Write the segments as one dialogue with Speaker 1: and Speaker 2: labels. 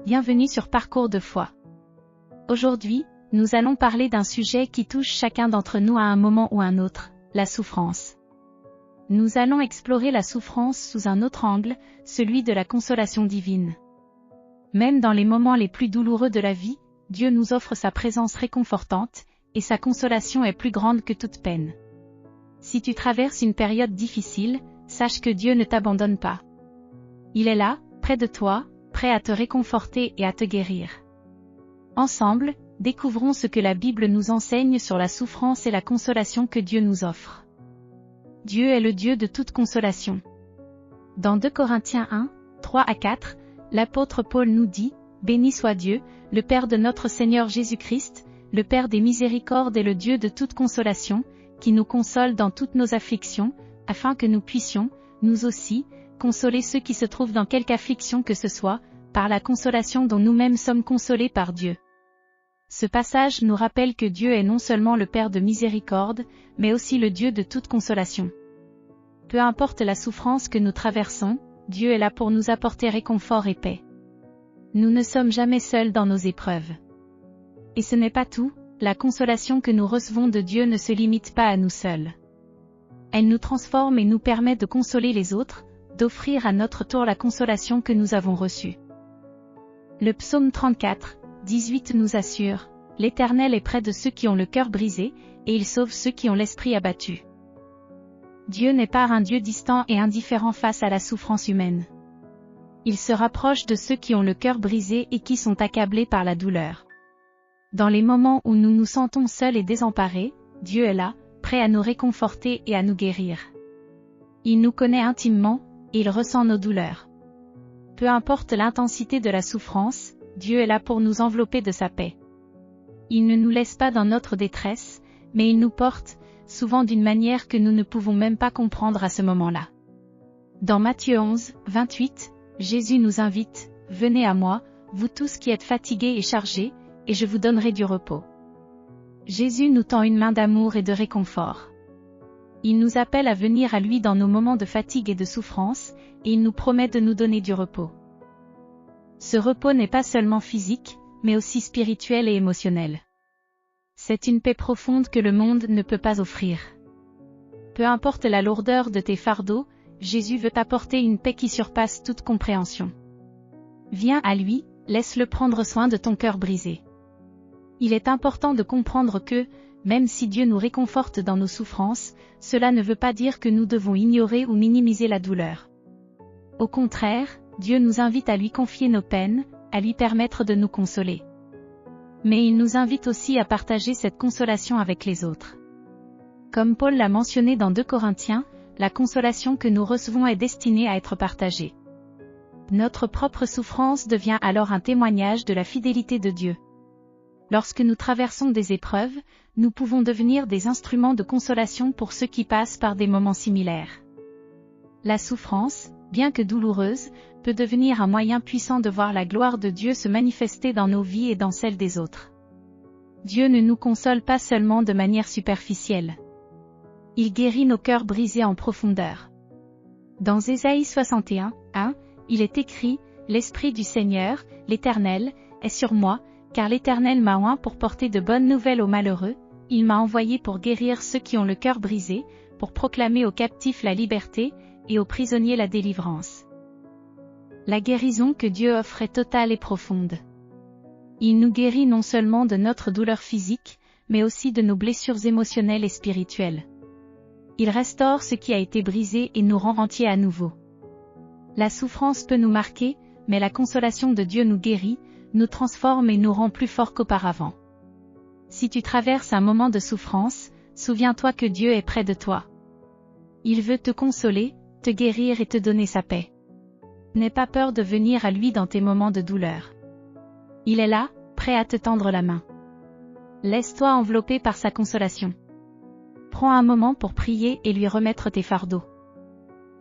Speaker 1: Bienvenue sur Parcours de foi. Aujourd'hui, nous allons parler d'un sujet qui touche chacun d'entre nous à un moment ou un autre, la souffrance. Nous allons explorer la souffrance sous un autre angle, celui de la consolation divine. Même dans les moments les plus douloureux de la vie, Dieu nous offre sa présence réconfortante, et sa consolation est plus grande que toute peine. Si tu traverses une période difficile, sache que Dieu ne t'abandonne pas. Il est là, près de toi, prêt à te réconforter et à te guérir. Ensemble, découvrons ce que la Bible nous enseigne sur la souffrance et la consolation que Dieu nous offre. Dieu est le Dieu de toute consolation. Dans 2 Corinthiens 1, 3-4, l'apôtre Paul nous dit « Béni soit Dieu, le Père de notre Seigneur Jésus-Christ, le Père des miséricordes et le Dieu de toute consolation, qui nous console dans toutes nos afflictions, afin que nous puissions, nous aussi, consoler ceux qui se trouvent dans quelque affliction que ce soit, par la consolation dont nous-mêmes sommes consolés par Dieu. » Ce passage nous rappelle que Dieu est non seulement le Père de miséricorde, mais aussi le Dieu de toute consolation. Peu importe la souffrance que nous traversons, Dieu est là pour nous apporter réconfort et paix. Nous ne sommes jamais seuls dans nos épreuves. Et ce n'est pas tout, la consolation que nous recevons de Dieu ne se limite pas à nous seuls. Elle nous transforme et nous permet de consoler les autres, d'offrir à notre tour la consolation que nous avons reçue. Le psaume 34, 18 nous assure « L'Éternel est près de ceux qui ont le cœur brisé, et il sauve ceux qui ont l'esprit abattu. » Dieu n'est pas un Dieu distant et indifférent face à la souffrance humaine. Il se rapproche de ceux qui ont le cœur brisé et qui sont accablés par la douleur. Dans les moments où nous nous sentons seuls et désemparés, Dieu est là, prêt à nous réconforter et à nous guérir. Il nous connaît intimement, et il ressent nos douleurs. Peu importe l'intensité de la souffrance, Dieu est là pour nous envelopper de sa paix. Il ne nous laisse pas dans notre détresse, mais il nous porte, souvent d'une manière que nous ne pouvons même pas comprendre à ce moment-là. Dans Matthieu 11, 28, Jésus nous invite « Venez à moi, vous tous qui êtes fatigués et chargés, et je vous donnerai du repos. » Jésus nous tend une main d'amour et de réconfort. Il nous appelle à venir à lui dans nos moments de fatigue et de souffrance, et il nous promet de nous donner du repos. Ce repos n'est pas seulement physique, mais aussi spirituel et émotionnel. C'est une paix profonde que le monde ne peut pas offrir. Peu importe la lourdeur de tes fardeaux, Jésus veut t'apporter une paix qui surpasse toute compréhension. Viens à lui, laisse-le prendre soin de ton cœur brisé. Il est important de comprendre que, même si Dieu nous réconforte dans nos souffrances, cela ne veut pas dire que nous devons ignorer ou minimiser la douleur. Au contraire, Dieu nous invite à lui confier nos peines, à lui permettre de nous consoler. Mais il nous invite aussi à partager cette consolation avec les autres. Comme Paul l'a mentionné dans 2 Corinthiens, la consolation que nous recevons est destinée à être partagée. Notre propre souffrance devient alors un témoignage de la fidélité de Dieu. Lorsque nous traversons des épreuves, nous pouvons devenir des instruments de consolation pour ceux qui passent par des moments similaires. La souffrance, bien que douloureuse, peut devenir un moyen puissant de voir la gloire de Dieu se manifester dans nos vies et dans celles des autres. Dieu ne nous console pas seulement de manière superficielle. Il guérit nos cœurs brisés en profondeur. Dans Ésaïe 61, 1, il est écrit « L'Esprit du Seigneur, l'Éternel, est sur moi, car l'Éternel m'a oint pour porter de bonnes nouvelles aux malheureux, il m'a envoyé pour guérir ceux qui ont le cœur brisé, pour proclamer aux captifs la liberté, et aux prisonniers la délivrance. » La guérison que Dieu offre est totale et profonde. Il nous guérit non seulement de notre douleur physique, mais aussi de nos blessures émotionnelles et spirituelles. Il restaure ce qui a été brisé et nous rend entiers à nouveau. La souffrance peut nous marquer, mais la consolation de Dieu nous guérit, nous transforme et nous rend plus forts qu'auparavant. Si tu traverses un moment de souffrance, souviens-toi que Dieu est près de toi. Il veut te consoler, te guérir et te donner sa paix. N'aie pas peur de venir à lui dans tes moments de douleur. Il est là, prêt à te tendre la main. Laisse-toi envelopper par sa consolation. Prends un moment pour prier et lui remettre tes fardeaux.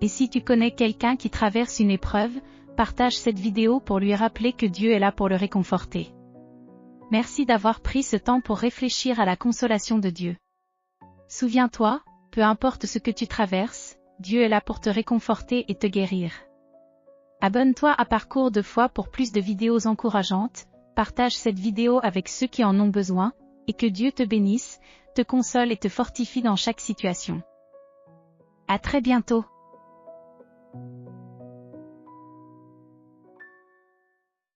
Speaker 1: Et si tu connais quelqu'un qui traverse une épreuve, partage cette vidéo pour lui rappeler que Dieu est là pour le réconforter. Merci d'avoir pris ce temps pour réfléchir à la consolation de Dieu. Souviens-toi, peu importe ce que tu traverses, Dieu est là pour te réconforter et te guérir. Abonne-toi à Parcours de foi pour plus de vidéos encourageantes, partage cette vidéo avec ceux qui en ont besoin, et que Dieu te bénisse, te console et te fortifie dans chaque situation. À très bientôt.